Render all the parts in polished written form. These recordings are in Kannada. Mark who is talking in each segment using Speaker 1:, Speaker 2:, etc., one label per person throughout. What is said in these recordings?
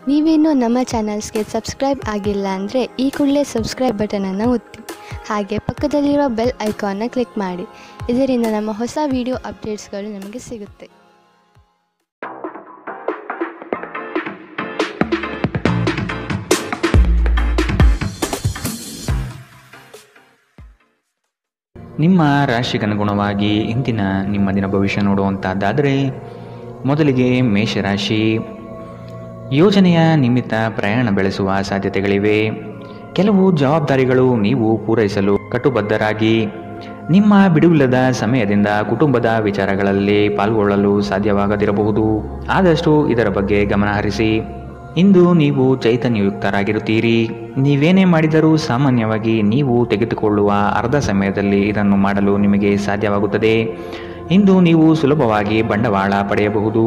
Speaker 1: ನೀವೇನೂ ನಮ್ಮ ಚಾನಲ್ಸ್ಗೆ ಸಬ್ಸ್ಕ್ರೈಬ್ ಆಗಿಲ್ಲ ಅಂದರೆ ಈ ಕೂಡಲೇ ಸಬ್ಸ್ಕ್ರೈಬ್ ಬಟನನ್ನು ಒತ್ತಿ, ಹಾಗೆ ಪಕ್ಕದಲ್ಲಿರೋ ಬೆಲ್ ಐಕಾನ್ನ ಕ್ಲಿಕ್ ಮಾಡಿ. ಇದರಿಂದ ನಮ್ಮ ಹೊಸ ವಿಡಿಯೋ ಅಪ್ಡೇಟ್ಸ್ಗಳು ನಿಮಗೆ ಸಿಗುತ್ತೆ.
Speaker 2: ನಿಮ್ಮ ರಾಶಿಗನುಗುಣವಾಗಿ ಇಂದಿನ ನಿಮ್ಮ ದಿನ ಭವಿಷ್ಯ ನೋಡುವಂಥದ್ದಾದರೆ, ಮೊದಲಿಗೆ ಮೇಷರಾಶಿ. ಯೋಜನೆಯ ನಿಮಿತ್ತ ಪ್ರಯಾಣ ಬೆಳೆಸುವ ಸಾಧ್ಯತೆಗಳಿವೆ. ಕೆಲವು ಜವಾಬ್ದಾರಿಗಳು ನೀವು ಪೂರೈಸಲು ಕಟುಬದ್ಧರಾಗಿ ನಿಮ್ಮ ಬಿಡುವಿಲ್ಲದ ಸಮಯದಿಂದ ಕುಟುಂಬದ ವಿಚಾರಗಳಲ್ಲಿ ಪಾಲ್ಗೊಳ್ಳಲು ಸಾಧ್ಯವಾಗದಿರಬಹುದು. ಆದಷ್ಟು ಇದರ ಬಗ್ಗೆ ಗಮನ ಹರಿಸಿ. ಇಂದು ನೀವು ಚೈತನ್ಯಯುಕ್ತರಾಗಿರುತ್ತೀರಿ. ನೀವೇನೇ ಮಾಡಿದರೂ ಸಾಮಾನ್ಯವಾಗಿ ನೀವು ತೆಗೆದುಕೊಳ್ಳುವ ಅರ್ಧ ಸಮಯದಲ್ಲಿ ಇದನ್ನು ಮಾಡಲು ನಿಮಗೆ ಸಾಧ್ಯವಾಗುತ್ತದೆ. ಇಂದು ನೀವು ಸುಲಭವಾಗಿ ಬಂಡವಾಳ ಪಡೆಯಬಹುದು,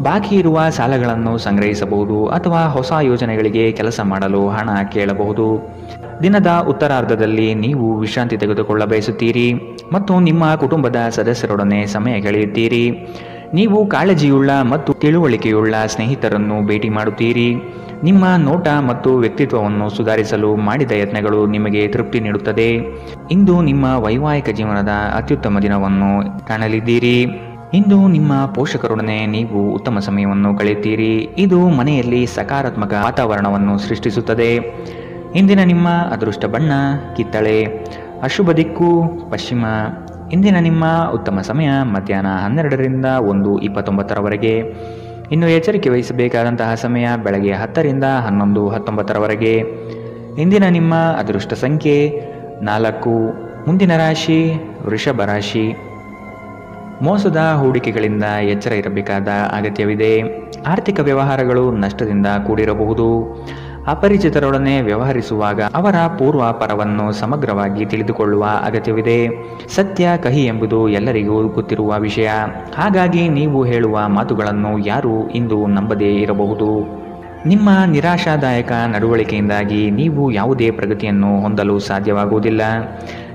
Speaker 2: ಬಾಕಿ ಇರುವ ಸಾಲಗಳನ್ನು ಸಂಗ್ರಹಿಸಬಹುದು ಅಥವಾ ಹೊಸ ಯೋಜನೆಗಳಿಗೆ ಕೆಲಸ ಮಾಡಲು ಹಣ ಕೇಳಬಹುದು. ದಿನದ ಉತ್ತರಾರ್ಧದಲ್ಲಿ ನೀವು ವಿಶ್ರಾಂತಿ ತೆಗೆದುಕೊಳ್ಳ ಬಯಸುತ್ತೀರಿ ಮತ್ತು ನಿಮ್ಮ ಕುಟುಂಬದ ಸದಸ್ಯರೊಡನೆ ಸಮಯ ಕಳೆಯುತ್ತೀರಿ. ನೀವು ಕಾಳಜಿಯುಳ್ಳ ಮತ್ತು ತಿಳುವಳಿಕೆಯುಳ್ಳ ಸ್ನೇಹಿತರನ್ನು ಭೇಟಿ ಮಾಡುತ್ತೀರಿ. ನಿಮ್ಮ ನೋಟ ಮತ್ತು ವ್ಯಕ್ತಿತ್ವವನ್ನು ಸುಧಾರಿಸಲು ಮಾಡಿದ ಯತ್ನಗಳು ನಿಮಗೆ ತೃಪ್ತಿ ನೀಡುತ್ತದೆ. ಇಂದು ನಿಮ್ಮ ವೈವಾಹಿಕ ಜೀವನದ ಅತ್ಯುತ್ತಮ ದಿನವನ್ನು ಕಾಣಲಿದ್ದೀರಿ. ಇಂದು ನಿಮ್ಮ ಪೋಷಕರೊಡನೆ ನೀವು ಉತ್ತಮ ಸಮಯವನ್ನು ಕಳೆಯುತ್ತೀರಿ. ಇದು ಮನೆಯಲ್ಲಿ ಸಕಾರಾತ್ಮಕ ವಾತಾವರಣವನ್ನು ಸೃಷ್ಟಿಸುತ್ತದೆ. ಇಂದಿನ ನಿಮ್ಮ ಅದೃಷ್ಟ ಬಣ್ಣ ಕಿತ್ತಳೆ. ಅಶುಭ ದಿಕ್ಕು ಪಶ್ಚಿಮ. ಇಂದಿನ ನಿಮ್ಮ ಉತ್ತಮ ಸಮಯ ಮಧ್ಯಾಹ್ನ 12ರಿಂದ 1:29 ಇನ್ನು ಎಚ್ಚರಿಕೆ ವಹಿಸಬೇಕಾದಂತಹ ಸಮಯ ಬೆಳಗ್ಗೆ 10ರಿಂದ 11:19. ಇಂದಿನ ನಿಮ್ಮ ಅದೃಷ್ಟ ಸಂಖ್ಯೆ 4. ಮುಂದಿನ ರಾಶಿ ವೃಷಭ ರಾಶಿ. ಮೋಸದ ಹೂಡಿಕೆಗಳಿಂದ ಎಚ್ಚರ ಇರಬೇಕಾದ ಅಗತ್ಯವಿದೆ. ಆರ್ಥಿಕ ವ್ಯವಹಾರಗಳು ನಷ್ಟದಿಂದ ಕೂಡಿರಬಹುದು. ಅಪರಿಚಿತರೊಡನೆ ವ್ಯವಹರಿಸುವಾಗ ಅವರ ಪೂರ್ವಾಪರವನ್ನು ಸಮಗ್ರವಾಗಿ ತಿಳಿದುಕೊಳ್ಳುವ ಅಗತ್ಯವಿದೆ. ಸತ್ಯ ಕಹಿ ಎಂಬುದು ಎಲ್ಲರಿಗೂ ಗೊತ್ತಿರುವ ವಿಷಯ. ಹಾಗಾಗಿ ನೀವು ಹೇಳುವ ಮಾತುಗಳನ್ನು ಯಾರೂ ಇಂದು ನಂಬದೇ ಇರಬಹುದು. ನಿಮ್ಮ ನಿರಾಶಾದಾಯಕ ನಡವಳಿಕೆಯಿಂದಾಗಿ ನೀವು ಯಾವುದೇ ಪ್ರಗತಿಯನ್ನು ಹೊಂದಲು ಸಾಧ್ಯವಾಗುವುದಿಲ್ಲ.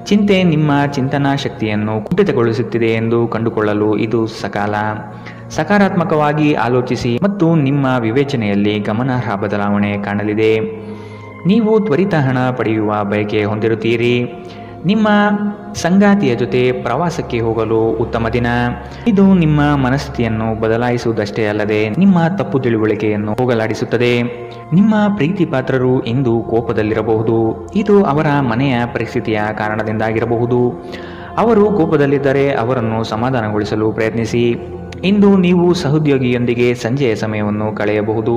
Speaker 2: ಚಿಂತೆ ನಿಮ್ಮ ಚಿಂತನಾ ಶಕ್ತಿಯನ್ನು ಕುಂಠಿತಗೊಳಿಸುತ್ತಿದೆ ಎಂದು ಕಂಡುಕೊಳ್ಳಲು ಇದು ಸಕಾಲ. ಸಕಾರಾತ್ಮಕವಾಗಿ ಆಲೋಚಿಸಿ ಮತ್ತು ನಿಮ್ಮ ವಿವೇಚನೆಯಲ್ಲಿ ಗಮನಾರ್ಹ ಬದಲಾವಣೆ ಕಾಣಲಿದೆ. ನೀವು ತ್ವರಿತ ಹಣ ಪಡೆಯುವ ಬಯಕೆ ಹೊಂದಿರುತ್ತೀರಿ. ನಿಮ್ಮ ಸಂಗಾತಿಯ ಜೊತೆ ಪ್ರವಾಸಕ್ಕೆ ಹೋಗಲು ಉತ್ತಮ ದಿನ. ಇದು ನಿಮ್ಮ ಮನಸ್ಥಿತಿಯನ್ನು ಬದಲಾಯಿಸುವುದಷ್ಟೇ ಅಲ್ಲದೆ ನಿಮ್ಮ ತಪ್ಪು ತಿಳುವಳಿಕೆಯನ್ನು ಹೋಗಲಾಡಿಸುತ್ತದೆ. ನಿಮ್ಮ ಪ್ರೀತಿ ಪಾತ್ರರು ಇಂದು ಕೋಪದಲ್ಲಿರಬಹುದು. ಇದು ಅವರ ಮನೆಯ ಪರಿಸ್ಥಿತಿಯ ಕಾರಣದಿಂದಾಗಿರಬಹುದು. ಅವರು ಕೋಪದಲ್ಲಿದ್ದರೆ ಅವರನ್ನು ಸಮಾಧಾನಗೊಳಿಸಲು ಪ್ರಯತ್ನಿಸಿ. ಇಂದು ನೀವು ಸಹೋದ್ಯೋಗಿಯೊಂದಿಗೆ ಸಂಜೆಯ ಸಮಯವನ್ನು ಕಳೆಯಬಹುದು.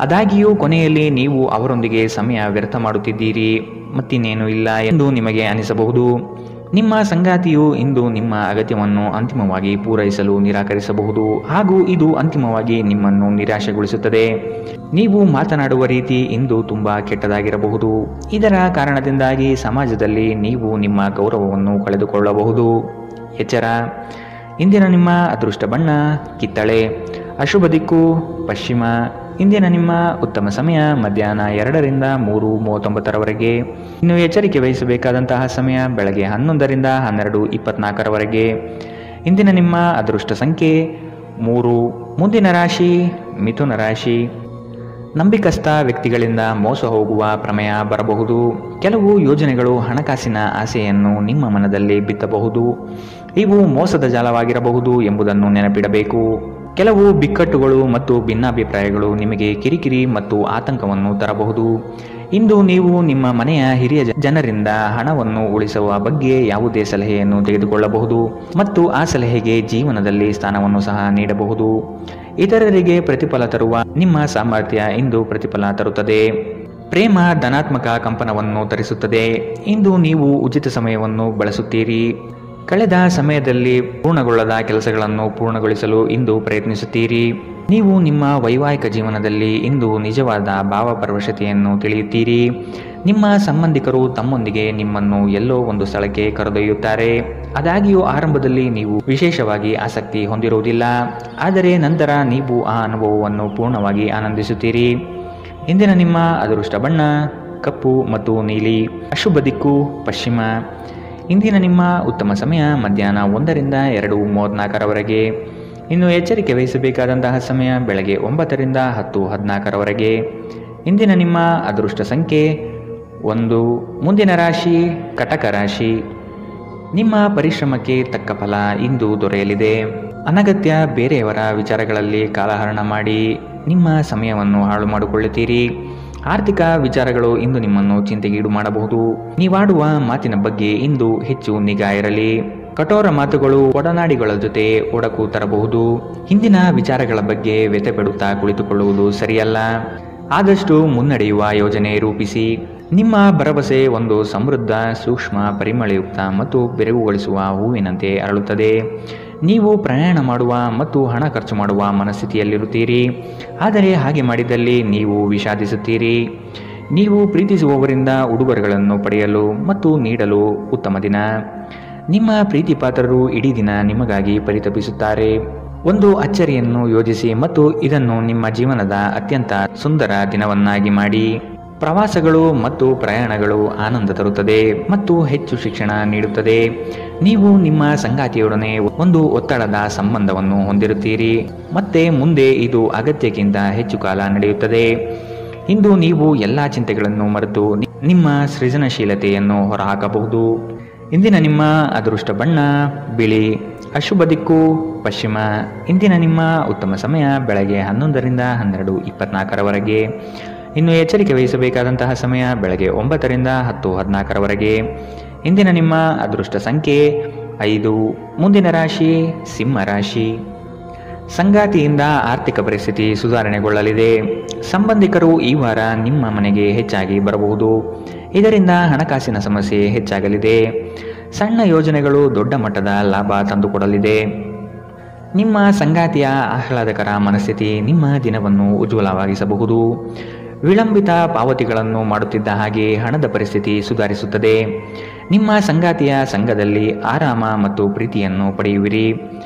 Speaker 2: ಆದಾಗ್ಯೂ ಕೊನೆಯಲ್ಲಿ ನೀವು ಅವರೊಂದಿಗೆ ಸಮಯ ವ್ಯರ್ಥ ಮಾಡುತ್ತಿದ್ದೀರಿ, ಮತ್ತಿನ್ನೇನೂ ಇಲ್ಲ ಎಂದು ನಿಮಗೆ ಅನಿಸಬಹುದು. ನಿಮ್ಮ ಸಂಗಾತಿಯು ಇಂದು ನಿಮ್ಮ ಅಗತ್ಯವನ್ನು ಅಂತಿಮವಾಗಿ ಪೂರೈಸಲು ನಿರಾಕರಿಸಬಹುದು ಹಾಗೂ ಇದು ಅಂತಿಮವಾಗಿ ನಿಮ್ಮನ್ನು ನಿರಾಶೆಗೊಳಿಸುತ್ತದೆ. ನೀವು ಮಾತನಾಡುವ ರೀತಿ ಇಂದು ತುಂಬ ಕೆಟ್ಟದಾಗಿರಬಹುದು. ಇದರ ಕಾರಣದಿಂದಾಗಿ ಸಮಾಜದಲ್ಲಿ ನೀವು ನಿಮ್ಮ ಗೌರವವನ್ನು ಕಳೆದುಕೊಳ್ಳಬಹುದು. ಎಚ್ಚರ. ಇಂದಿನ ನಿಮ್ಮ ಅದೃಷ್ಟ ಬಣ್ಣ ಕಿತ್ತಳೆ. ಅಶುಭ ದಿಕ್ಕು ಪಶ್ಚಿಮ. ಇಂದಿನ ನಿಮ್ಮ ಉತ್ತಮ ಸಮಯ ಮಧ್ಯಾಹ್ನ 2ರಿಂದ 3:39. ಇನ್ನು ಎಚ್ಚರಿಕೆ ವಹಿಸಬೇಕಾದಂತಹ ಸಮಯ ಬೆಳಗ್ಗೆ 11ರಿಂದ 12:24. ಇಂದಿನ ನಿಮ್ಮ ಅದೃಷ್ಟ ಸಂಖ್ಯೆ 3. ಮುಂದಿನ ರಾಶಿ ಮಿಥುನ ರಾಶಿ. ನಂಬಿಕಸ್ಥ ವ್ಯಕ್ತಿಗಳಿಂದ ಮೋಸ ಹೋಗುವ ಪ್ರಮೇಯ ಬರಬಹುದು. ಕೆಲವು ಯೋಜನೆಗಳು ಹಣಕಾಸಿನ ಆಸೆಯನ್ನು ನಿಮ್ಮ ಮನದಲ್ಲಿ ಬಿತ್ತಬಹುದು. ಇವು ಮೋಸದ ಜಾಲವಾಗಿರಬಹುದು ಎಂಬುದನ್ನು ನೆನಪಿಡಬೇಕು. ಕೆಲವು ಬಿಕ್ಕಟ್ಟುಗಳು ಮತ್ತು ಭಿನ್ನಾಭಿಪ್ರಾಯಗಳು ನಿಮಗೆ ಕಿರಿಕಿರಿ ಮತ್ತು ಆತಂಕವನ್ನು ತರಬಹುದು. ಇಂದು ನೀವು ನಿಮ್ಮ ಮನೆಯ ಹಿರಿಯ ಜನರಿಂದ ಹಣವನ್ನು ಉಳಿಸುವ ಬಗ್ಗೆ ಯಾವುದೇ ಸಲಹೆಯನ್ನು ತೆಗೆದುಕೊಳ್ಳಬಹುದು ಮತ್ತು ಆ ಸಲಹೆಗೆ ಜೀವನದಲ್ಲಿ ಸ್ಥಾನವನ್ನು ಸಹ ನೀಡಬಹುದು. ಇತರರಿಗೆ ಪ್ರತಿಫಲ ತರುವ ನಿಮ್ಮ ಸಾಮರ್ಥ್ಯ ಇಂದು ಪ್ರತಿಫಲ ತರುತ್ತದೆ. ಪ್ರೇಮ ಧನಾತ್ಮಕ ಕಂಪನವನ್ನು ತರಿಸುತ್ತದೆ. ಇಂದು ನೀವು ಉಚಿತ ಸಮಯವನ್ನು ಬಳಸುತ್ತೀರಿ. ಕಳೆದ ಸಮಯದಲ್ಲಿ ಪೂರ್ಣಗೊಳ್ಳದ ಕೆಲಸಗಳನ್ನು ಪೂರ್ಣಗೊಳಿಸಲು ಇಂದು ಪ್ರಯತ್ನಿಸುತ್ತೀರಿ. ನೀವು ನಿಮ್ಮ ವೈವಾಹಿಕ ಜೀವನದಲ್ಲಿ ಇಂದು ನಿಜವಾದ ಭಾವಪರವಶತೆಯನ್ನು ತಿಳಿಯುತ್ತೀರಿ. ನಿಮ್ಮ ಸಂಬಂಧಿಕರು ತಮ್ಮೊಂದಿಗೆ ನಿಮ್ಮನ್ನು ಎಲ್ಲೋ ಒಂದು ಸ್ಥಳಕ್ಕೆ ಕರೆದೊಯ್ಯುತ್ತಾರೆ. ಆದಾಗ್ಯೂ ಆರಂಭದಲ್ಲಿ ನೀವು ವಿಶೇಷವಾಗಿ ಆಸಕ್ತಿ ಹೊಂದಿರುವುದಿಲ್ಲ, ಆದರೆ ನಂತರ ನೀವು ಆ ಅನುಭವವನ್ನು ಪೂರ್ಣವಾಗಿ ಆನಂದಿಸುತ್ತೀರಿ. ಇಂದಿನ ನಿಮ್ಮ ಅದೃಷ್ಟ ಬಣ್ಣ ಕಪ್ಪು ಮತ್ತು ನೀಲಿ. ಅಶುಭ ದಿಕ್ಕು ಪಶ್ಚಿಮ. ಇಂದಿನ ನಿಮ್ಮ ಉತ್ತಮ ಸಮಯ ಮಧ್ಯಾಹ್ನ 1ರಿಂದ 2:34. ಇನ್ನು ಎಚ್ಚರಿಕೆ ವಹಿಸಬೇಕಾದಂತಹ ಸಮಯ ಬೆಳಗ್ಗೆ 9 ರಿಂದ 10:14 ಇಂದಿನ ನಿಮ್ಮ ಅದೃಷ್ಟ ಸಂಖ್ಯೆ 1. ಮುಂದಿನ ರಾಶಿ ಕಟಕ ರಾಶಿ. ನಿಮ್ಮ ಪರಿಶ್ರಮಕ್ಕೆ ತಕ್ಕ ಫಲ ಇಂದು ದೊರೆಯಲಿದೆ. ಅನಗತ್ಯ ಬೇರೆಯವರ ವಿಚಾರಗಳಲ್ಲಿ ಕಾಲಹರಣ ಮಾಡಿ ನಿಮ್ಮ ಸಮಯವನ್ನು ಹಾಳು ಮಾಡಿಕೊಳ್ಳುತ್ತೀರಿ. ಆರ್ಥಿಕ ವಿಚಾರಗಳು ಇಂದು ನಿಮ್ಮನ್ನು ಚಿಂತೆಗೀಡು ಮಾಡಬಹುದು. ನೀವಾಡುವ ಮಾತಿನ ಬಗ್ಗೆ ಇಂದು ಹೆಚ್ಚು ನಿಗಾ ಇರಲಿ. ಕಠೋರ ಮಾತುಗಳು ಒಡನಾಡಿಗಳ ಜೊತೆ ಒಡಕು ತರಬಹುದು. ಹಿಂದಿನ ವಿಚಾರಗಳ ಬಗ್ಗೆ ವ್ಯಥೆಪಡುತ್ತಾ ಕುಳಿತುಕೊಳ್ಳುವುದು ಸರಿಯಲ್ಲ. ಆದಷ್ಟು ಮುನ್ನಡೆಯುವ ಯೋಜನೆ ರೂಪಿಸಿ. ನಿಮ್ಮ ಭರವಸೆ ಒಂದು ಸಮೃದ್ಧ, ಸೂಕ್ಷ್ಮ, ಪರಿಮಳಯುಕ್ತ ಮತ್ತು ಬೆರಗುಗೊಳಿಸುವ ಹೂವಿನಂತೆ ಅರಳುತ್ತದೆ. ನೀವು ಪ್ರಯಾಣ ಮಾಡುವ ಮತ್ತು ಹಣ ಖರ್ಚು ಮಾಡುವ ಮನಸ್ಥಿತಿಯಲ್ಲಿರುತ್ತೀರಿ. ಆದರೆ ಹಾಗೆ ಮಾಡಿದಲ್ಲಿ ನೀವು ವಿಷಾದಿಸುತ್ತೀರಿ. ನೀವು ಪ್ರೀತಿಸುವವರಿಂದ ಉಡುಗೊರೆಗಳನ್ನು ಪಡೆಯಲು ಮತ್ತು ನೀಡಲು ಉತ್ತಮ ದಿನ. ನಿಮ್ಮ ಪ್ರೀತಿ ಪಾತ್ರರು ಇಡೀ ದಿನ ನಿಮಗಾಗಿ ಪರಿತಪಿಸುತ್ತಾರೆ. ಒಂದು ಅಚ್ಚರಿಯನ್ನು ಯೋಜಿಸಿ ಮತ್ತು ಇದನ್ನು ನಿಮ್ಮ ಜೀವನದ ಅತ್ಯಂತ ಸುಂದರ ದಿನವನ್ನಾಗಿ ಮಾಡಿ. ಪ್ರವಾಸಗಳು ಮತ್ತು ಪ್ರಯಾಣಗಳು ಆನಂದ ತರುತ್ತದೆ ಮತ್ತು ಹೆಚ್ಚು ಶಿಕ್ಷಣ ನೀಡುತ್ತದೆ. ನೀವು ನಿಮ್ಮ ಸಂಗಾತಿಯೊಡನೆ ಒಂದು ಒತ್ತಡದ ಸಂಬಂಧವನ್ನು ಹೊಂದಿರುತ್ತೀರಿ ಮತ್ತೆ ಮುಂದೆ ಇದು ಅಗತ್ಯಕ್ಕಿಂತ ಹೆಚ್ಚು ಕಾಲ ನಡೆಯುತ್ತದೆ. ಇಂದು ನೀವು ಎಲ್ಲ ಚಿಂತೆಗಳನ್ನು ಮರೆತು ನಿಮ್ಮ ಸೃಜನಶೀಲತೆಯನ್ನು ಹೊರಹಾಕಬಹುದು. ಇಂದಿನ ನಿಮ್ಮ ಅದೃಷ್ಟ ಬಣ್ಣ ಬಿಳಿ. ಅಶುಭ ದಿಕ್ಕು ಪಶ್ಚಿಮ. ಇಂದಿನ ನಿಮ್ಮ ಉತ್ತಮ ಸಮಯ ಬೆಳಗ್ಗೆ 11 ರಿಂದ 12:24 ಇನ್ನು ಎಚ್ಚರಿಕೆ ವಹಿಸಬೇಕಾದಂತಹ ಸಮಯ ಬೆಳಗ್ಗೆ 9 ರಿಂದ 10:14 ಇಂದಿನ ನಿಮ್ಮ ಅದೃಷ್ಟ ಸಂಖ್ಯೆ 5. ಮುಂದಿನ ರಾಶಿ ಸಿಂಹ ರಾಶಿ. ಸಂಗಾತಿಯಿಂದ ಆರ್ಥಿಕ ಪರಿಸ್ಥಿತಿ ಸುಧಾರಣೆಗೊಳ್ಳಲಿದೆ. ಸಂಬಂಧಿಕರು ಈ ವಾರ ನಿಮ್ಮ ಮನೆಗೆ ಹೆಚ್ಚಾಗಿ ಬರಬಹುದು. ಇದರಿಂದ ಹಣಕಾಸಿನ ಸಮಸ್ಯೆ ಹೆಚ್ಚಾಗಲಿದೆ. ಸಣ್ಣ ಯೋಜನೆಗಳು ದೊಡ್ಡ ಮಟ್ಟದ ಲಾಭ ತಂದುಕೊಡಲಿದೆ. ನಿಮ್ಮ ಸಂಗಾತಿಯ ಆಹ್ಲಾದಕರ ಮನಸ್ಥಿತಿ ನಿಮ್ಮ ದಿನವನ್ನು ಉಜ್ವಲವಾಗಿಸಬಹುದು. ವಿಳಂಬಿತ ಪಾವತಿಗಳನ್ನು ಮಾಡುತ್ತಿದ್ದ ಹಾಗೆ ಹಣದ ಪರಿಸ್ಥಿತಿ ಸುಧಾರಿಸುತ್ತದೆ. ನಿಮ್ಮ ಸಂಗಾತಿಯ ಸಂಘದಲ್ಲಿ ಆರಾಮ ಮತ್ತು ಪ್ರೀತಿಯನ್ನು ಪಡೆಯುವಿರಿ.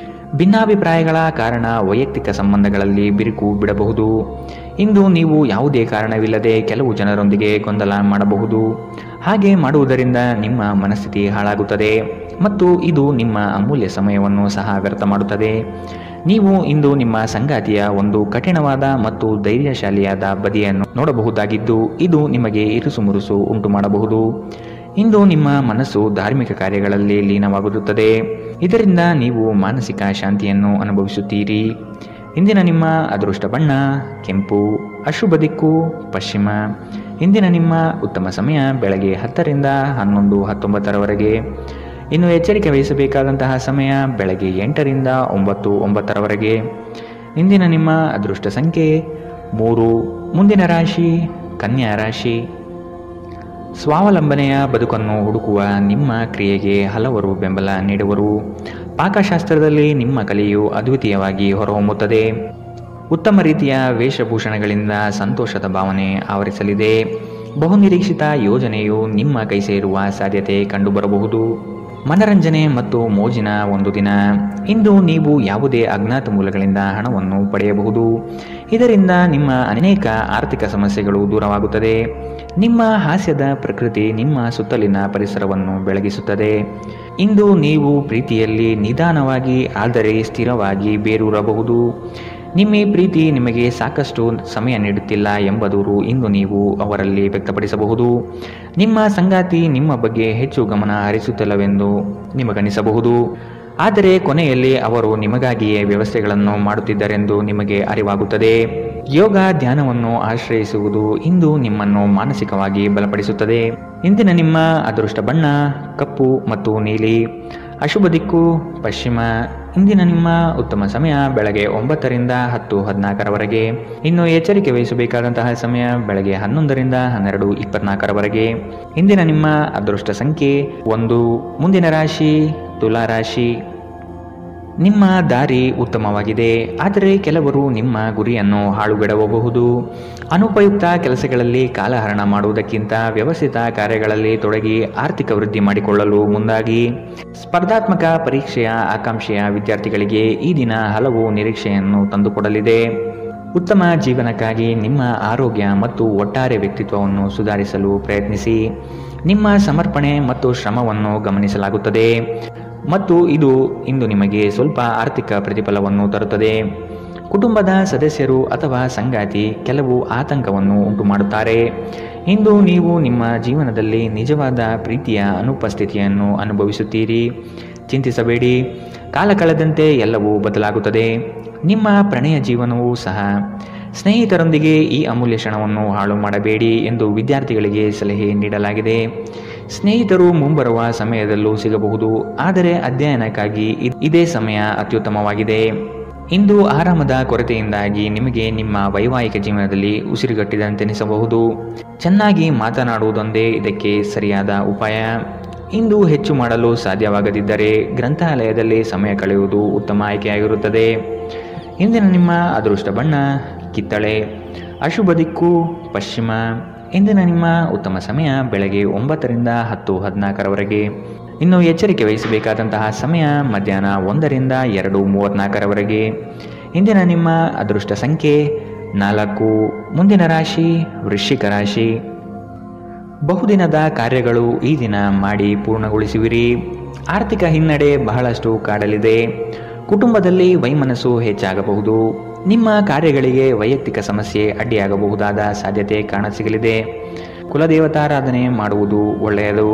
Speaker 2: ಭಿನ್ನಾಭಿಪ್ರಾಯಗಳ ಕಾರಣ ವೈಯಕ್ತಿಕ ಸಂಬಂಧಗಳಲ್ಲಿ ಬಿರುಕು ಬಿಡಬಹುದು. ಇಂದು ನೀವು ಯಾವುದೇ ಕಾರಣವಿಲ್ಲದೆ ಕೆಲವು ಜನರೊಂದಿಗೆ ಗೊಂದಲ ಮಾಡಬಹುದು. ಹಾಗೆ ಮಾಡುವುದರಿಂದ ನಿಮ್ಮ ಮನಸ್ಥಿತಿ ಹಾಳಾಗುತ್ತದೆ ಮತ್ತು ಇದು ನಿಮ್ಮ ಅಮೂಲ್ಯ ಸಮಯವನ್ನು ಸಹ ವ್ಯರ್ಥ ಮಾಡುತ್ತದೆ. ನೀವು ಇಂದು ನಿಮ್ಮ ಸಂಗಾತಿಯ ಒಂದು ಕಠಿಣವಾದ ಮತ್ತು ಧೈರ್ಯಶಾಲಿಯಾದ ಬದಿಯನ್ನು ನೋಡಬಹುದಾಗಿದ್ದು ಇದು ನಿಮಗೆ ಇರುಸುಮುರುಸು ಉಂಟು ಮಾಡಬಹುದು. ಇಂದು ನಿಮ್ಮ ಮನಸ್ಸು ಧಾರ್ಮಿಕ ಕಾರ್ಯಗಳಲ್ಲಿ ಲೀನವಾಗುತ್ತದೆ. ಇದರಿಂದ ನೀವು ಮಾನಸಿಕ ಶಾಂತಿಯನ್ನು ಅನುಭವಿಸುತ್ತೀರಿ. ಇಂದಿನ ನಿಮ್ಮ ಅದೃಷ್ಟ ಬಣ್ಣ ಕೆಂಪು. ಅಶುಭ ದಿಕ್ಕು ಪಶ್ಚಿಮ. ಇಂದಿನ ನಿಮ್ಮ ಉತ್ತಮ ಸಮಯ ಬೆಳಗ್ಗೆ 10 ರಿಂದ 11:19 ಇನ್ನು ಎಚ್ಚರಿಕೆ ವಹಿಸಬೇಕಾದಂತಹ ಸಮಯ ಬೆಳಗ್ಗೆ 8 ರಿಂದ 9:09 ಇಂದಿನ ನಿಮ್ಮ ಅದೃಷ್ಟ ಸಂಖ್ಯೆ 3. ಮುಂದಿನ ರಾಶಿ ಕನ್ಯಾ ರಾಶಿ. ಸ್ವಾವಲಂಬನೆಯ ಬದುಕನ್ನು ಹುಡುಕುವ ನಿಮ್ಮ ಕ್ರಿಯೆಗೆ ಹಲವರು ಬೆಂಬಲ ನೀಡುವರು. ಪಾಕಶಾಸ್ತ್ರದಲ್ಲಿ ನಿಮ್ಮ ಕಲೆಯು ಅದ್ವಿತೀಯವಾಗಿ ಹೊರಹೊಮ್ಮುತ್ತದೆ. ಉತ್ತಮ ರೀತಿಯ ವೇಷಭೂಷಣಗಳಿಂದ ಸಂತೋಷದ ಭಾವನೆ ಆವರಿಸಲಿದೆ. ಬಹುನಿರೀಕ್ಷಿತ ಯೋಜನೆಯು ನಿಮ್ಮ ಕೈ ಸೇರುವ ಸಾಧ್ಯತೆ ಕಂಡುಬರಬಹುದು. ಮನರಂಜನೆ ಮತ್ತು ಮೋಜಿನ ಒಂದು ದಿನ. ಇಂದು ನೀವು ಯಾವುದೇ ಅಜ್ಞಾತ ಮೂಲಗಳಿಂದ ಹಣವನ್ನು ಪಡೆಯಬಹುದು. ಇದರಿಂದ ನಿಮ್ಮ ಅನೇಕ ಆರ್ಥಿಕ ಸಮಸ್ಯೆಗಳು ದೂರವಾಗುತ್ತದೆ. ನಿಮ್ಮ ಹಾಸ್ಯದ ಪ್ರಕೃತಿ ನಿಮ್ಮ ಸುತ್ತಲಿನ ಪರಿಸರವನ್ನು ಬೆಳಗಿಸುತ್ತದೆ. ಇಂದು ನೀವು ಪ್ರೀತಿಯಲ್ಲಿ ನಿಧಾನವಾಗಿ ಆದರೆ ಸ್ಥಿರವಾಗಿ ಬೇರೂರಬಹುದು. ನಿಮ್ಮ ಪ್ರೀತಿ ನಿಮಗೆ ಸಾಕಷ್ಟು ಸಮಯ ನೀಡುತ್ತಿಲ್ಲ ಎಂಬ ದೂರು ಇಂದು ನೀವು ಅವರಲ್ಲಿ ವ್ಯಕ್ತಪಡಿಸಬಹುದು. ನಿಮ್ಮ ಸಂಗಾತಿ ನಿಮ್ಮ ಬಗ್ಗೆ ಹೆಚ್ಚು ಗಮನ ಹರಿಸುತ್ತಿಲ್ಲವೆಂದು ನಿಮಗನಿಸಬಹುದು. ಆದರೆ ಕೊನೆಯಲ್ಲಿ ಅವರು ನಿಮಗಾಗಿಯೇ ವ್ಯವಸ್ಥೆಗಳನ್ನು ಮಾಡುತ್ತಿದ್ದರೆಂದು ನಿಮಗೆ ಅರಿವಾಗುತ್ತದೆ. ಯೋಗ ಧ್ಯಾನವನ್ನು ಆಶ್ರಯಿಸುವುದು ಇಂದು ನಿಮ್ಮನ್ನು ಮಾನಸಿಕವಾಗಿ ಬಲಪಡಿಸುತ್ತದೆ. ಇಂದಿನ ನಿಮ್ಮ ಅದೃಷ್ಟ ಬಣ್ಣ ಕಪ್ಪು ಮತ್ತು ನೀಲಿ. ಅಶುಭ ದಿಕ್ಕು ಪಶ್ಚಿಮ. ಇಂದಿನ ನಿಮ್ಮ ಉತ್ತಮ ಸಮಯ ಬೆಳಗ್ಗೆ 9 ರಿಂದ 10:14 ಇನ್ನು ಎಚ್ಚರಿಕೆ ವಹಿಸಬೇಕಾದಂತಹ ಸಮಯ ಬೆಳಗ್ಗೆ 11 ರಿಂದ 12:24 ಇಂದಿನ ನಿಮ್ಮ ಅದೃಷ್ಟ ಸಂಖ್ಯೆ 1. ಮುಂದಿನ ರಾಶಿ ತುಲಾ ರಾಶಿ. ನಿಮ್ಮ ದಾರಿ ಉತ್ತಮವಾಗಿದೆ, ಆದರೆ ಕೆಲವರು ನಿಮ್ಮ ಗುರಿಯನ್ನು ಹಾಳುಗೆಡವಬಹುದು. ಅನುಪಯುಕ್ತ ಕೆಲಸಗಳಲ್ಲಿ ಕಾಲಹರಣ ಮಾಡುವುದಕ್ಕಿಂತ ವ್ಯವಸ್ಥಿತ ಕಾರ್ಯಗಳಲ್ಲಿ ತೊಡಗಿ ಆರ್ಥಿಕ ವೃದ್ಧಿ ಮಾಡಿಕೊಳ್ಳಲು ಮುಂದಾಗಿ. ಸ್ಪರ್ಧಾತ್ಮಕ ಪರೀಕ್ಷೆಯ ಆಕಾಂಕ್ಷೆಯ ವಿದ್ಯಾರ್ಥಿಗಳಿಗೆ ಈ ದಿನ ಹಲವು ನಿರೀಕ್ಷೆಯನ್ನು ತಂದುಕೊಡಲಿದೆ. ಉತ್ತಮ ಜೀವನಕ್ಕಾಗಿ ನಿಮ್ಮ ಆರೋಗ್ಯ ಮತ್ತು ಒಟ್ಟಾರೆ ವ್ಯಕ್ತಿತ್ವವನ್ನು ಸುಧಾರಿಸಲು ಪ್ರಯತ್ನಿಸಿ. ನಿಮ್ಮ ಸಮರ್ಪಣೆ ಮತ್ತು ಶ್ರಮವನ್ನು ಗಮನಿಸಲಾಗುತ್ತದೆ. ಮತ್ತು ಇದು ಇಂದು ನಿಮಗೆ ಸ್ವಲ್ಪ ಆರ್ಥಿಕ ಪ್ರತಿಫಲವನ್ನು ತರುತ್ತದೆ. ಕುಟುಂಬದ ಸದಸ್ಯರು ಅಥವಾ ಸಂಗಾತಿ ಕೆಲವು ಆತಂಕವನ್ನು ಉಂಟು ಮಾಡುತ್ತಾರೆ. ಇಂದು ನೀವು ನಿಮ್ಮ ಜೀವನದಲ್ಲಿ ನಿಜವಾದ ಪ್ರೀತಿಯ ಅನುಪಸ್ಥಿತಿಯನ್ನು ಅನುಭವಿಸುತ್ತೀರಿ. ಚಿಂತಿಸಬೇಡಿ, ಕಾಲ ಕಳೆದಂತೆ ಎಲ್ಲವೂ ಬದಲಾಗುತ್ತದೆ. ನಿಮ್ಮ ಪ್ರಣಯ ಜೀವನವೂ ಸಹ. ಸ್ನೇಹಿತರೊಂದಿಗೆ ಈ ಅಮೂಲ್ಯ ಕ್ಷಣವನ್ನು ಹಾಳು ಮಾಡಬೇಡಿ ಎಂದು ವಿದ್ಯಾರ್ಥಿಗಳಿಗೆ ಸಲಹೆ ನೀಡಲಾಗಿದೆ. ಸ್ನೇಹಿತರು ಮುಂಬರುವ ಸಮಯದಲ್ಲೂ ಸಿಗಬಹುದು, ಆದರೆ ಅಧ್ಯಯನಕ್ಕಾಗಿ ಇದೇ ಸಮಯ ಅತ್ಯುತ್ತಮವಾಗಿದೆ. ಇಂದು ಆರಾಮದ ಕೊರತೆಯಿಂದಾಗಿ ನಿಮಗೆ ನಿಮ್ಮ ವೈವಾಹಿಕ ಜೀವನದಲ್ಲಿ ಉಸಿರುಗಟ್ಟಿದಂತೆನಿಸಬಹುದು. ಚೆನ್ನಾಗಿ ಮಾತನಾಡುವುದೊಂದೇ ಇದಕ್ಕೆ ಸರಿಯಾದ ಉಪಾಯ. ಇಂದು ಹೆಚ್ಚು ಮಾಡಲು ಸಾಧ್ಯವಾಗದಿದ್ದರೆ ಗ್ರಂಥಾಲಯದಲ್ಲಿ ಸಮಯ ಕಳೆಯುವುದು ಉತ್ತಮ ಆಯ್ಕೆಯಾಗಿರುತ್ತದೆ. ಇಂದಿನ ನಿಮ್ಮ ಅದೃಷ್ಟ ಬಣ್ಣ ಕಿತ್ತಳೆ. ಅಶುಭ ದಿಕ್ಕು ಪಶ್ಚಿಮ. ಇಂದಿನ ನಿಮ್ಮ ಉತ್ತಮ ಸಮಯ ಬೆಳಗ್ಗೆ 9ರಿಂದ 10:14ರವರೆಗೆ. ಇನ್ನು ಎಚ್ಚರಿಕೆ ವಹಿಸಬೇಕಾದಂತಹ ಸಮಯ ಮಧ್ಯಾಹ್ನ 1ರಿಂದ 2:34ರವರೆಗೆ. ಇಂದಿನ ನಿಮ್ಮ ಅದೃಷ್ಟ ಸಂಖ್ಯೆ 4. ಮುಂದಿನ ರಾಶಿ ವೃಶ್ಚಿಕ ರಾಶಿ. ಬಹುದಿನದ ಕಾರ್ಯಗಳು ಈ ದಿನ ಮಾಡಿ ಪೂರ್ಣಗೊಳಿಸುವಿರಿ. ಆರ್ಥಿಕ ಹಿನ್ನಡೆ ಬಹಳಷ್ಟು ಕಾಡಲಿದೆ. ಕುಟುಂಬದಲ್ಲಿ ವೈಮನಸ್ಸು ಹೆಚ್ಚಾಗಬಹುದು. ನಿಮ್ಮ ಕಾರ್ಯಗಳಿಗೆ ವೈಯಕ್ತಿಕ ಸಮಸ್ಯೆ ಅಡ್ಡಿಯಾಗಬಹುದಾದ ಸಾಧ್ಯತೆ ಕಾಣಸಿಗಲಿದೆ. ಕುಲದೇವತಾರಾಧನೆ ಮಾಡುವುದು ಒಳ್ಳೆಯದು.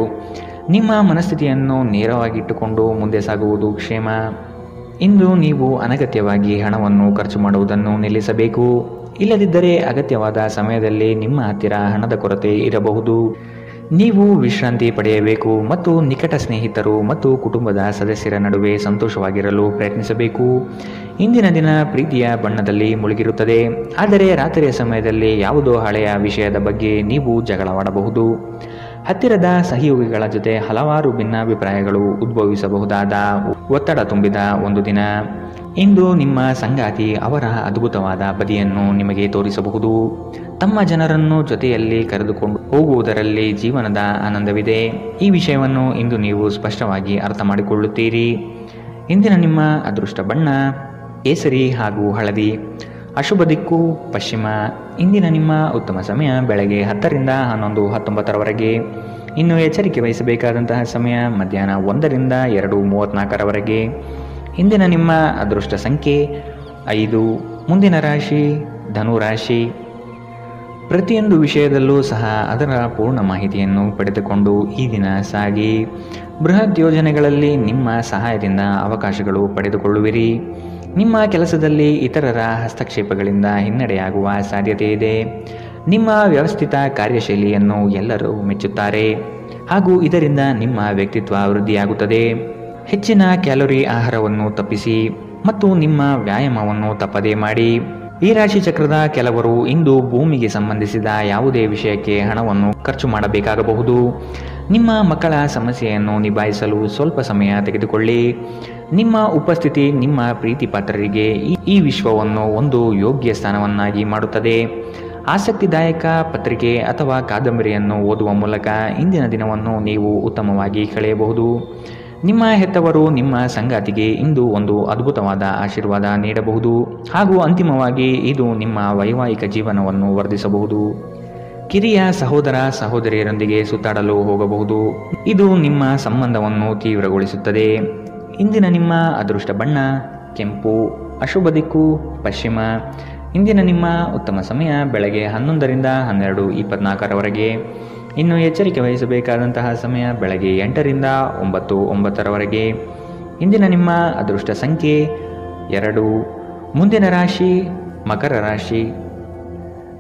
Speaker 2: ನಿಮ್ಮ ಮನಸ್ಥಿತಿಯನ್ನು ನೇರವಾಗಿಟ್ಟುಕೊಂಡು ಮುಂದೆ ಸಾಗುವುದು ಕ್ಷೇಮ. ಇಂದು ನೀವು ಅನಗತ್ಯವಾಗಿ ಹಣವನ್ನು ಖರ್ಚು ಮಾಡುವುದನ್ನು ನಿಲ್ಲಿಸಬೇಕು. ಇಲ್ಲದಿದ್ದರೆ ಅಗತ್ಯವಾದ ಸಮಯದಲ್ಲಿ ನಿಮ್ಮ ಹತ್ತಿರ ಹಣದ ಕೊರತೆ ಇರಬಹುದು. ನೀವು ವಿಶ್ರಾಂತಿ ಪಡೆಯಬೇಕು ಮತ್ತು ನಿಕಟ ಸ್ನೇಹಿತರು ಮತ್ತು ಕುಟುಂಬದ ಸದಸ್ಯರ ನಡುವೆ ಸಂತೋಷವಾಗಿರಲು ಪ್ರಯತ್ನಿಸಬೇಕು. ಇಂದಿನ ದಿನ ಪ್ರೀತಿಯ ಬಣ್ಣದಲ್ಲಿ ಮುಳುಗಿರುತ್ತದೆ, ಆದರೆ ರಾತ್ರಿಯ ಸಮಯದಲ್ಲಿ ಯಾವುದೋ ಹಳೆಯ ವಿಷಯದ ಬಗ್ಗೆ ನೀವು ಜಗಳವಾಡಬಹುದು. ಹತ್ತಿರದ ಸಹಯೋಗಿಗಳ ಜೊತೆ ಹಲವಾರು ಭಿನ್ನಾಭಿಪ್ರಾಯಗಳು ಉದ್ಭವಿಸಬಹುದಾದ ಒತ್ತಡ ತುಂಬಿದ ಒಂದು ದಿನ. ಇಂದು ನಿಮ್ಮ ಸಂಗಾತಿ ಅವರ ಅದ್ಭುತವಾದ ಬದಿಯನ್ನು ನಿಮಗೆ ತೋರಿಸಬಹುದು. ತಮ್ಮ ಜನರನ್ನು ಜೊತೆಯಲ್ಲಿ ಕರೆದುಕೊಂಡು ಹೋಗುವುದರಲ್ಲಿ ಜೀವನದ ಆನಂದವಿದೆ. ಈ ವಿಷಯವನ್ನು ಇಂದು ನೀವು ಸ್ಪಷ್ಟವಾಗಿ ಅರ್ಥ ಮಾಡಿಕೊಳ್ಳುತ್ತೀರಿ. ಇಂದಿನ ನಿಮ್ಮ ಅದೃಷ್ಟ ಬಣ್ಣ ಕೇಸರಿ ಹಾಗೂ ಹಳದಿ. ಅಶುಭ ದಿಕ್ಕು ಪಶ್ಚಿಮ. ಇಂದಿನ ನಿಮ್ಮ ಉತ್ತಮ ಸಮಯ ಬೆಳಗ್ಗೆ 10ರಿಂದ 11:19ರವರೆಗೆ. ಇನ್ನು ಎಚ್ಚರಿಕೆ ವಹಿಸಬೇಕಾದಂತಹ ಸಮಯ ಮಧ್ಯಾಹ್ನ 1ರಿಂದ 2:34ರವರೆಗೆ. ಇಂದಿನ ನಿಮ್ಮ ಅದೃಷ್ಟ ಸಂಖ್ಯೆ 5. ಮುಂದಿನ ರಾಶಿ ಧನುರಾಶಿ. ಪ್ರತಿಯೊಂದು ವಿಷಯದಲ್ಲೂ ಸಹ ಅದರ ಪೂರ್ಣ ಮಾಹಿತಿಯನ್ನು ಪಡೆದುಕೊಂಡು ಈ ದಿನ ಸಾಗಿ. ಬೃಹತ್ ಯೋಜನೆಗಳಲ್ಲಿ ನಿಮ್ಮ ಸಹಾಯದಿಂದ ಅವಕಾಶಗಳು ಪಡೆದುಕೊಳ್ಳುವಿರಿ. ನಿಮ್ಮ ಕೆಲಸದಲ್ಲಿ ಇತರರ ಹಸ್ತಕ್ಷೇಪಗಳಿಂದ ಹಿನ್ನಡೆಯಾಗುವ ಸಾಧ್ಯತೆ ಇದೆ. ನಿಮ್ಮ ವ್ಯವಸ್ಥಿತ ಕಾರ್ಯಶೈಲಿಯನ್ನು ಎಲ್ಲರೂ ಮೆಚ್ಚುತ್ತಾರೆ ಹಾಗೂ ಇದರಿಂದ ನಿಮ್ಮ ವ್ಯಕ್ತಿತ್ವ ವೃದ್ಧಿಯಾಗುತ್ತದೆ. ಹೆಚ್ಚಿನ ಕ್ಯಾಲೋರಿ ಆಹಾರವನ್ನು ತಪ್ಪಿಸಿ ಮತ್ತು ನಿಮ್ಮ ವ್ಯಾಯಾಮವನ್ನು ತಪ್ಪದೇ ಮಾಡಿ. ಈ ರಾಶಿ ಚಕ್ರದ ಕೆಲವರು ಇಂದು ಭೂಮಿಗೆ ಸಂಬಂಧಿಸಿದ ಯಾವುದೇ ವಿಷಯಕ್ಕೆ ಹಣವನ್ನು ಖರ್ಚು ಮಾಡಬೇಕಾಗಬಹುದು. ನಿಮ್ಮ ಮಕ್ಕಳ ಸಮಸ್ಯೆಯನ್ನು ನಿಭಾಯಿಸಲು ಸ್ವಲ್ಪ ಸಮಯ ತೆಗೆದುಕೊಳ್ಳಿ. ನಿಮ್ಮ ಉಪಸ್ಥಿತಿ ನಿಮ್ಮ ಪ್ರೀತಿ ಪಾತ್ರರಿಗೆ ಈ ವಿಶ್ವವನ್ನು ಒಂದು ಯೋಗ್ಯ ಸ್ಥಾನವನ್ನಾಗಿ ಮಾಡುತ್ತದೆ. ಆಸಕ್ತಿದಾಯಕ ಪತ್ರಿಕೆ ಅಥವಾ ಕಾದಂಬರಿಯನ್ನು ಓದುವ ಮೂಲಕ ಇಂದಿನ ದಿನವನ್ನು ನೀವು ಉತ್ತಮವಾಗಿ ಕಳೆಯಬಹುದು. ನಿಮ್ಮ ಹೆತ್ತವರು ನಿಮ್ಮ ಸಂಗಾತಿಗೆ ಇಂದು ಒಂದು ಅದ್ಭುತವಾದ ಆಶೀರ್ವಾದ ನೀಡಬಹುದು ಹಾಗೂ ಅಂತಿಮವಾಗಿ ಇದು ನಿಮ್ಮ ವೈವಾಹಿಕ ಜೀವನವನ್ನು ವರ್ಧಿಸಬಹುದು. ಕಿರಿಯ ಸಹೋದರ ಸಹೋದರಿಯರೊಂದಿಗೆ ಸುತ್ತಾಡಲು ಹೋಗಬಹುದು. ಇದು ನಿಮ್ಮ ಸಂಬಂಧವನ್ನು ತೀವ್ರಗೊಳಿಸುತ್ತದೆ. ಇಂದಿನ ನಿಮ್ಮ ಅದೃಷ್ಟ ಬಣ್ಣ ಕೆಂಪು. ಅಶುಭ ದಿಕ್ಕು ಪಶ್ಚಿಮ. ಇಂದಿನ ನಿಮ್ಮ ಉತ್ತಮ ಸಮಯ ಬೆಳಗ್ಗೆ 11ರಿಂದ 12:24ರವರೆಗೆ. ಇನ್ನು ಎಚ್ಚರಿಕೆ ವಹಿಸಬೇಕಾದಂತಹ ಸಮಯ ಬೆಳಗ್ಗೆ 8ರಿಂದ 9:09ರವರೆಗೆ. ಇಂದಿನ ನಿಮ್ಮ ಅದೃಷ್ಟ ಸಂಖ್ಯೆ 2. ಮುಂದಿನ ರಾಶಿ ಮಕರ ರಾಶಿ.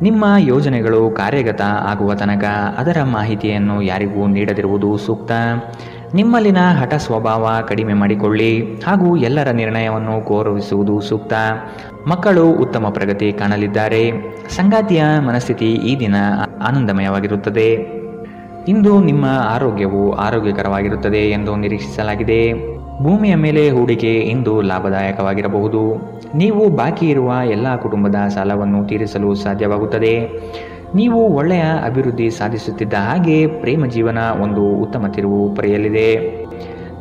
Speaker 2: ನಿಮ್ಮ ಯೋಜನೆಗಳು ಕಾರ್ಯಗತ ಆಗುವ ತನಕ ಅದರ ಮಾಹಿತಿಯನ್ನು ಯಾರಿಗೂ ನೀಡದಿರುವುದು ಸೂಕ್ತ. ನಿಮ್ಮಲ್ಲಿನ ಹಠ ಸ್ವಭಾವ ಕಡಿಮೆ ಮಾಡಿಕೊಳ್ಳಿ ಹಾಗೂ ಎಲ್ಲರ ನಿರ್ಣಯವನ್ನು ಗೌರವಿಸುವುದು ಸೂಕ್ತ. ಮಕ್ಕಳು ಉತ್ತಮ ಪ್ರಗತಿ ಕಾಣಲಿದ್ದಾರೆ. ಸಂಗಾತಿಯ ಮನಸ್ಥಿತಿ ಈ ದಿನ ಆನಂದಮಯವಾಗಿರುತ್ತದೆ. ಇಂದು ನಿಮ್ಮ ಆರೋಗ್ಯವು ಆರೋಗ್ಯಕರವಾಗಿರುತ್ತದೆ ಎಂದು ನಿರೀಕ್ಷಿಸಲಾಗಿದೆ. ಭೂಮಿಯ ಮೇಲೆ ಹೂಡಿಕೆ ಇಂದು ಲಾಭದಾಯಕವಾಗಿರಬಹುದು. ನೀವು ಬಾಕಿ ಇರುವ ಎಲ್ಲ ಕುಟುಂಬದ ಸಾಲವನ್ನು ತೀರಿಸಲು ಸಾಧ್ಯವಾಗುತ್ತದೆ. ನೀವು ಒಳ್ಳೆಯ ಅಭಿವೃದ್ಧಿ ಸಾಧಿಸುತ್ತಿದ್ದ ಹಾಗೆ ಪ್ರೇಮ ಜೀವನ ಒಂದು ಉತ್ತಮ ತಿರುವು ಪಡೆಯಲಿದೆ.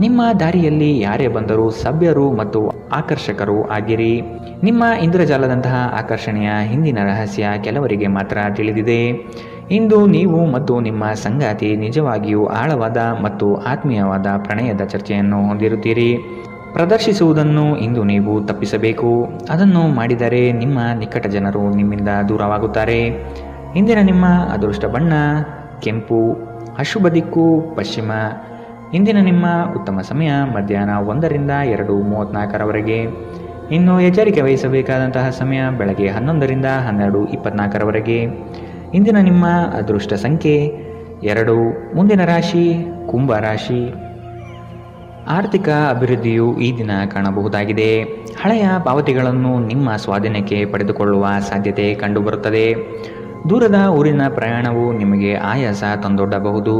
Speaker 2: ನಿಮ್ಮ ದಾರಿಯಲ್ಲಿ ಯಾರೇ ಬಂದರೂ ಸಭ್ಯರು ಮತ್ತು ಆಕರ್ಷಕರು ಆಗಿರಿ. ನಿಮ್ಮ ಇಂದ್ರಜಾಲದಂತಹ ಆಕರ್ಷಣೆಯ ಹಿಂದಿನ ರಹಸ್ಯ ಕೆಲವರಿಗೆ ಮಾತ್ರ ತಿಳಿದಿದೆ. ಇಂದು ನೀವು ಮತ್ತು ನಿಮ್ಮ ಸಂಗಾತಿ ನಿಜವಾಗಿಯೂ ಆಳವಾದ ಮತ್ತು ಆತ್ಮೀಯವಾದ ಪ್ರಣಯದ ಚರ್ಚೆಯನ್ನು ಹೊಂದಿರುತ್ತೀರಿ. ಪ್ರದರ್ಶಿಸುವುದನ್ನು ಇಂದು ನೀವು ತಪ್ಪಿಸಬೇಕು. ಅದನ್ನು ಮಾಡಿದರೆ ನಿಮ್ಮ ನಿಕಟ ಜನರು ನಿಮ್ಮಿಂದ ದೂರವಾಗುತ್ತಾರೆ. ಇಂದಿನ ನಿಮ್ಮ ಅದೃಷ್ಟ ಬಣ್ಣ ಕೆಂಪು, ಅಶುಭ ದಿಕ್ಕು ಪಶ್ಚಿಮ. ಇಂದಿನ ನಿಮ್ಮ ಉತ್ತಮ ಸಮಯ ಮಧ್ಯಾಹ್ನ 1ರಿಂದ 2:34ರವರೆಗೆ. ಇನ್ನು ಎಚ್ಚರಿಕೆ ವಹಿಸಬೇಕಾದಂತಹ ಸಮಯ ಬೆಳಗ್ಗೆ 11ರಿಂದ 12:24ರವರೆಗೆ. ಇಂದಿನ ನಿಮ್ಮ ಅದೃಷ್ಟ ಸಂಖ್ಯೆ 2. ಮುಂದಿನ ರಾಶಿ ಕುಂಭ ರಾಶಿ. ಆರ್ಥಿಕ ಅಭಿವೃದ್ಧಿಯು ಈ ದಿನ ಕಾಣಬಹುದಾಗಿದೆ. ಹಳೆಯ ಪಾವತಿಗಳನ್ನು ನಿಮ್ಮ ಸ್ವಾಧೀನಕ್ಕೆ ಪಡೆದುಕೊಳ್ಳುವ ಸಾಧ್ಯತೆ ಕಂಡುಬರುತ್ತದೆ. ದೂರದ ಊರಿನ ಪ್ರಯಾಣವು ನಿಮಗೆ ಆಯಾಸ ತಂದೊಡ್ಡಬಹುದು.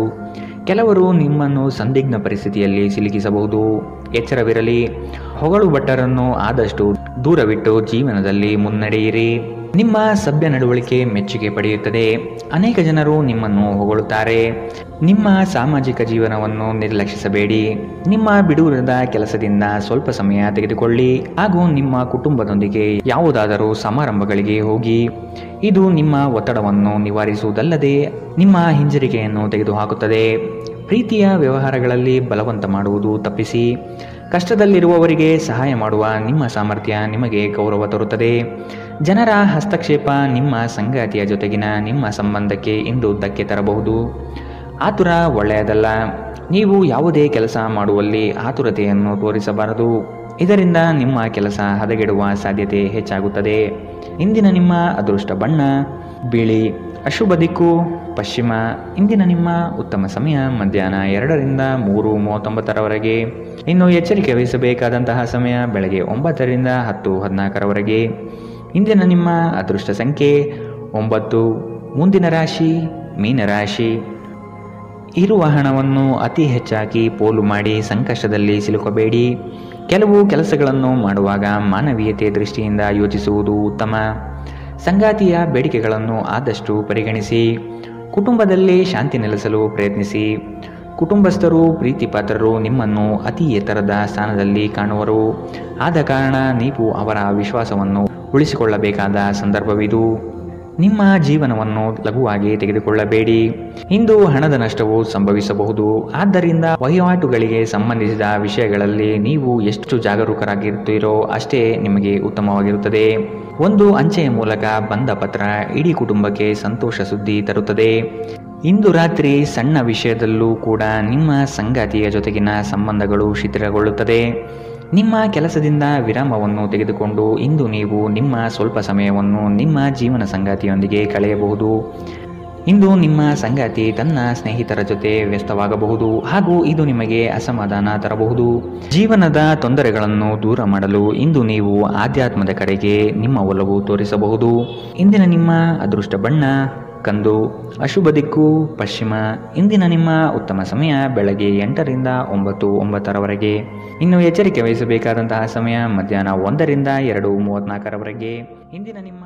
Speaker 2: ಕೆಲವರು ನಿಮ್ಮನ್ನು ಸಂದಿಗ್ಧ ಪರಿಸ್ಥಿತಿಯಲ್ಲಿ ಸಿಲುಕಿಸಬಹುದು. ಎಚ್ಚರವಿರಲಿ. ಹೊಗಳು ಭಟ್ಟರನ್ನು ಆದಷ್ಟು ದೂರವಿಟ್ಟು ಜೀವನದಲ್ಲಿ ಮುನ್ನಡೆಯಿರಿ. ನಿಮ್ಮ ಸಭ್ಯ ನಡವಳಿಕೆ ಮೆಚ್ಚುಗೆ ಪಡೆಯುತ್ತದೆ. ಅನೇಕ ಜನರು ನಿಮ್ಮನ್ನು ಹೊಗಳುತ್ತಾರೆ. ನಿಮ್ಮ ಸಾಮಾಜಿಕ ಜೀವನವನ್ನು ನಿರ್ಲಕ್ಷಿಸಬೇಡಿ. ನಿಮ್ಮ ಬಿಡುವಿರದ ಕೆಲಸದಿಂದ ಸ್ವಲ್ಪ ಸಮಯ ತೆಗೆದುಕೊಳ್ಳಿ ಹಾಗೂ ನಿಮ್ಮ ಕುಟುಂಬದೊಂದಿಗೆ ಯಾವುದಾದರೂ ಸಮಾರಂಭಗಳಿಗೆ ಹೋಗಿ. ಇದು ನಿಮ್ಮ ಒತ್ತಡವನ್ನು ನಿವಾರಿಸುವುದಲ್ಲದೆ ನಿಮ್ಮ ಹಿಂಜರಿಕೆಯನ್ನು ತೆಗೆದುಹಾಕುತ್ತದೆ. ಪ್ರೀತಿಯ ವ್ಯವಹಾರಗಳಲ್ಲಿ ಬಲವಂತ ಮಾಡುವುದು ತಪ್ಪಿಸಿ. ಕಷ್ಟದಲ್ಲಿರುವವರಿಗೆ ಸಹಾಯ ಮಾಡುವ ನಿಮ್ಮ ಸಾಮರ್ಥ್ಯ ನಿಮಗೆ ಗೌರವ ತರುತ್ತದೆ. ಜನರ ಹಸ್ತಕ್ಷೇಪ ನಿಮ್ಮ ಸಂಗಾತಿಯ ಜೊತೆಗಿನ ನಿಮ್ಮ ಸಂಬಂಧಕ್ಕೆ ಇಂದು ಧಕ್ಕೆ ತರಬಹುದು. ಆತುರ ಒಳ್ಳೆಯದಲ್ಲ. ನೀವು ಯಾವುದೇ ಕೆಲಸ ಮಾಡುವಲ್ಲಿ ಆತುರತೆಯನ್ನು ತೋರಿಸಬಾರದು. ಇದರಿಂದ ನಿಮ್ಮ ಕೆಲಸ ಹದಗೆಡುವ ಸಾಧ್ಯತೆ ಹೆಚ್ಚಾಗುತ್ತದೆ. ಇಂದಿನ ನಿಮ್ಮ ಅದೃಷ್ಟ ಬಣ್ಣ ಬಿಳಿ, ಅಶುಭ ದಿಕ್ಕು ಪಶ್ಚಿಮ. ಇಂದಿನ ನಿಮ್ಮ ಉತ್ತಮ ಸಮಯ ಮಧ್ಯಾಹ್ನ 2ರಿಂದ 3:39ರವರೆಗೆ. ಇನ್ನು ಎಚ್ಚರಿಕೆ ವಹಿಸಬೇಕಾದಂತಹ ಸಮಯ ಬೆಳಗ್ಗೆ 9ರಿಂದ 10:14ರವರೆಗೆ. ಇಂದಿನ ನಿಮ್ಮ ಅದೃಷ್ಟ ಸಂಖ್ಯೆ 9. ಮುಂದಿನ ರಾಶಿ ಮೀನರಾಶಿ. ಇರುವ ಹಣವನ್ನು ಅತಿ ಹೆಚ್ಚಾಗಿ ಪೋಲು ಮಾಡಿ ಸಂಕಷ್ಟದಲ್ಲಿ ಸಿಲುಕಬೇಡಿ. ಕೆಲವು ಕೆಲಸಗಳನ್ನು ಮಾಡುವಾಗ ಮಾನವೀಯತೆ ದೃಷ್ಟಿಯಿಂದ ಯೋಚಿಸುವುದು ಉತ್ತಮ. ಸಂಗಾತಿಯ ಬೇಡಿಕೆಗಳನ್ನು ಆದಷ್ಟು ಪರಿಗಣಿಸಿ. ಕುಟುಂಬದಲ್ಲಿ ಶಾಂತಿ ನೆಲೆಸಲು ಪ್ರಯತ್ನಿಸಿ. ಕುಟುಂಬಸ್ಥರು ಪ್ರೀತಿಪಾತ್ರರು ನಿಮ್ಮನ್ನು ಅತಿ ಎತ್ತರದ ಸ್ಥಾನದಲ್ಲಿ ಕಾಣುವರು. ಆದ ಕಾರಣ ನೀವು ಅವರ ವಿಶ್ವಾಸವನ್ನು ಉಳಿಸಿಕೊಳ್ಳಬೇಕಾದ ಸಂದರ್ಭವಿದು. ನಿಮ್ಮ ಜೀವನವನ್ನು ಲಘುವಾಗಿ ತೆಗೆದುಕೊಳ್ಳಬೇಡಿ. ಇಂದು ಹಣದ ನಷ್ಟವು ಸಂಭವಿಸಬಹುದು. ಆದ್ದರಿಂದ ವಹಿವಾಟುಗಳಿಗೆ ಸಂಬಂಧಿಸಿದ ವಿಷಯಗಳಲ್ಲಿ ನೀವು ಎಷ್ಟು ಜಾಗರೂಕರಾಗಿರುತ್ತೀರೋ ಅಷ್ಟೇ ನಿಮಗೆ ಉತ್ತಮವಾಗಿರುತ್ತದೆ. ಒಂದು ಅಂಚೆಯ ಮೂಲಕ ಬಂದ ಪತ್ರ ಇಡೀ ಕುಟುಂಬಕ್ಕೆ ಸಂತೋಷ ಸುದ್ದಿ ತರುತ್ತದೆ. ಇಂದು ರಾತ್ರಿ ಸಣ್ಣ ವಿಷಯದಲ್ಲೂ ಕೂಡ ನಿಮ್ಮ ಸಂಗಾತಿಯ ಜೊತೆಗಿನ ಸಂಬಂಧಗಳು ಶಿಥಿಲಗೊಳ್ಳುತ್ತದೆ. ನಿಮ್ಮ ಕೆಲಸದಿಂದ ವಿರಾಮವನ್ನು ತೆಗೆದುಕೊಂಡು ಇಂದು ನೀವು ನಿಮ್ಮ ಸ್ವಲ್ಪ ಸಮಯವನ್ನು ನಿಮ್ಮ ಜೀವನ ಸಂಗಾತಿಯೊಂದಿಗೆ ಕಳೆಯಬಹುದು. ಇಂದು ನಿಮ್ಮ ಸಂಗಾತಿ ತನ್ನ ಸ್ನೇಹಿತರ ಜೊತೆ ವ್ಯಸ್ತವಾಗಬಹುದು ಹಾಗೂ ಇದು ನಿಮಗೆ ಅಸಮಾಧಾನ ತರಬಹುದು. ಜೀವನದ ತೊಂದರೆಗಳನ್ನು ದೂರ ಮಾಡಲು ಇಂದು ನೀವು ಆಧ್ಯಾತ್ಮದ ಕಡೆಗೆ ನಿಮ್ಮ ಒಲವು ತೋರಿಸಬಹುದು. ಇಂದಿನ ನಿಮ್ಮ ಅದೃಷ್ಟ ಬಣ್ಣ ಕಂದು, ಅಶುಭ ದಿಕ್ಕು ಪಶ್ಚಿಮ. ಇಂದಿನ ನಿಮ್ಮ ಉತ್ತಮ ಸಮಯ ಬೆಳಗ್ಗೆ 8ರಿಂದ 9:09ರವರೆಗೆ. ಇನ್ನು ಎಚ್ಚರಿಕೆ ವಹಿಸಬೇಕಾದಂತಹ ಸಮಯ ಮಧ್ಯಾಹ್ನ 1ರಿಂದ 2:34ರವರೆಗೆ. ಇಂದಿನ ನಿಮ್ಮ